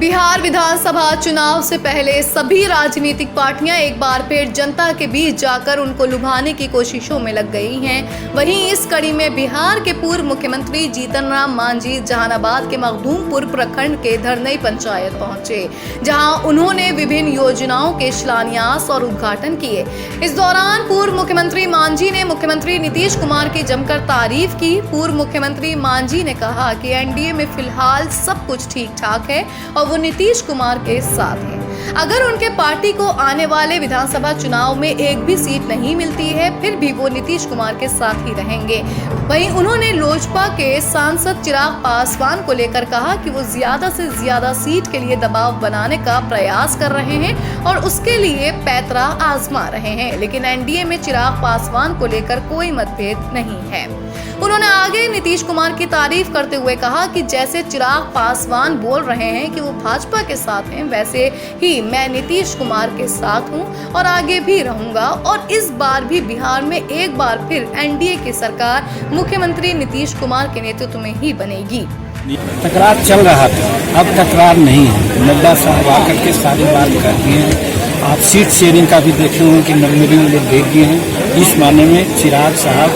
बिहार विधानसभा चुनाव से पहले सभी राजनीतिक पार्टियां एक बार फिर जनता के बीच जाकर उनको लुभाने की कोशिशों में लग गई हैं। वहीं इस कड़ी में बिहार के पूर्व मुख्यमंत्री जीतन राम मांझी जहानाबाद के मखदूमपुर प्रखंड के धरनई पंचायत पहुंचे, जहां उन्होंने विभिन्न योजनाओं के शिलान्यास और उद्घाटन किए। इस दौरान पूर्व मुख्यमंत्री मांझी ने मुख्यमंत्री नीतीश कुमार की जमकर तारीफ की। पूर्व मुख्यमंत्री मांझी ने कहा कि एनडीए में फिलहाल सब कुछ ठीक ठाक है और वो नीतीश कुमार के साथ हैं। अगर उनके पार्टी को आने वाले विधानसभा चुनाव में एक भी सीट नहीं मिलती है, फिर भी वो नीतीश कुमार के साथ ही रहेंगे। वहीं उन्होंने लोजपा के सांसद चिराग पासवान को लेकर कहा कि वो ज्यादा से ज्यादा सीट के लिए दबाव बनाने का प्रयास कर रहे हैं और उसके लिए पैतरा आजमा रहे हैं, लेकिन एनडीए में चिराग पासवान को लेकर कोई मतभेद नहीं है। उन्होंने आगे नीतीश कुमार की तारीफ करते हुए कहा कि जैसे चिराग पासवान बोल रहे हैं कि वो भाजपा के साथ हैं, वैसे ही मैं नीतीश कुमार के साथ हूं और आगे भी रहूंगा और इस बार भी बिहार में एक बार फिर एनडीए की सरकार मुख्यमंत्री नीतीश कुमार के नेतृत्व में ही बनेगी। तकरार चल रहा था, अब तकरार नहीं है। नड्डा साहब आकर के सारी बात कर दिए हैं। आप सीट शेयरिंग का भी देखे होंगे कि नंबरिंग लोग भेज दिए हैं। इस माने में चिराग साहब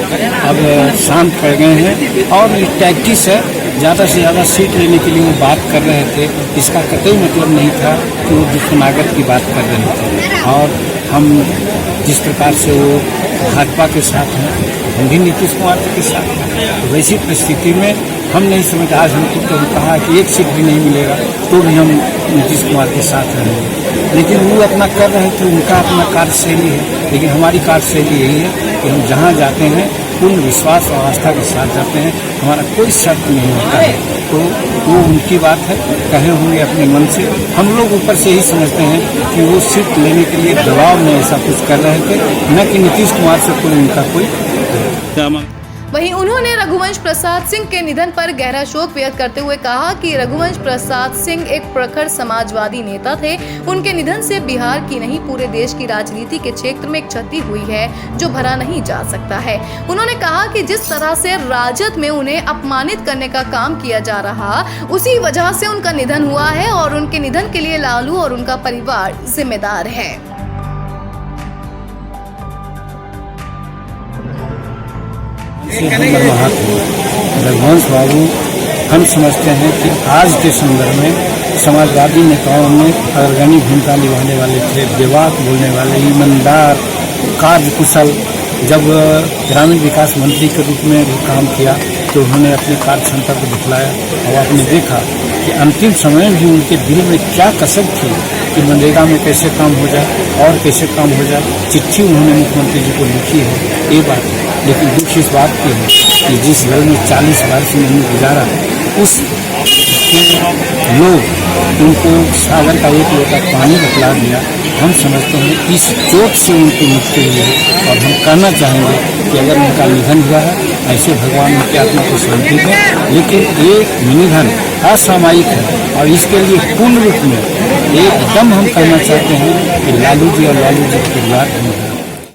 अब शांत पड़ गए हैं और ये टैक्टिस है, ज़्यादा से ज़्यादा सीट लेने के लिए वो बात कर रहे थे। इसका कतई मतलब नहीं था कि वो दुष्मनागत की बात कर रहे थे। और हम जिस प्रकार से वो भाजपा के साथ हैं, हम भी नीतीश कुमार के साथ हैं। वैसी परिस्थिति में हम नहीं समझ, आज हमको तो कहा कि एक सीट भी नहीं मिलेगा तो भी हम नीतीश कुमार के साथ रहेंगे। लेकिन वो अपना कर रहे थे, उनका अपना कार्यशैली है, लेकिन हमारी कार्यशैली यही है कि हम जहाँ जाते हैं पूर्ण विश्वास और आस्था के साथ जाते हैं। हमारा कोई शर्त नहीं होता है, तो वो उनकी बात है, कहे होंगे अपने मन से। हम लोग ऊपर से ही समझते हैं कि वो सीट लेने के लिए दबाव में ऐसा कुछ कर रहे थे, न कि नीतीश कुमार से कोई उनका कोई। वहीं उन्होंने रघुवंश प्रसाद सिंह के निधन पर गहरा शोक व्यक्त करते हुए कहा कि रघुवंश प्रसाद सिंह एक प्रखर समाजवादी नेता थे। उनके निधन से बिहार की नहीं पूरे देश की राजनीति के क्षेत्र में एक क्षति हुई है जो भरा नहीं जा सकता है। उन्होंने कहा कि जिस तरह से राजद में उन्हें अपमानित करने का काम किया जा रहा, उसी वजह से उनका निधन हुआ है और उनके निधन के लिए लालू और उनका परिवार जिम्मेदार है। रघुवंश बाबू, हम समझते हैं कि आज के संदर्भ में समाजवादी नेताओं में अग्रणी भूमिका निभाने वाले थे। बेबाक बोलने वाले, ईमानदार, कार्यकुशल। जब ग्रामीण विकास मंत्री के रूप में भी काम किया तो उन्होंने अपनी कार्य क्षमता को दिखलाया और आपने देखा कि अंतिम समय में भी उनके दिल में क्या कसक थी कि मनरेगा में कैसे काम हो जाए और कैसे काम हो जाए। चिट्ठी उन्होंने मुख्यमंत्री जी को लिखी है, ये बात है। लेकिन दुख इस बात की है कि जिस घर में 40 वर्ष उन्होंने गुजारा, उस लोग उनको सागर का एक लोटा पानी बतला दिया। हम समझते हैं इस चोट से उनको मुक्ति हुई है और हम कहना चाहेंगे कि अगर उनका निधन हुआ है, ऐसे भगवान उनकी आत्मा को शांति दें। लेकिन ये निधन असामयिक है और इसके लिए पूर्ण रूप में एकदम हम कहना चाहते हैं कि लालू जी और लालू जी के परिवार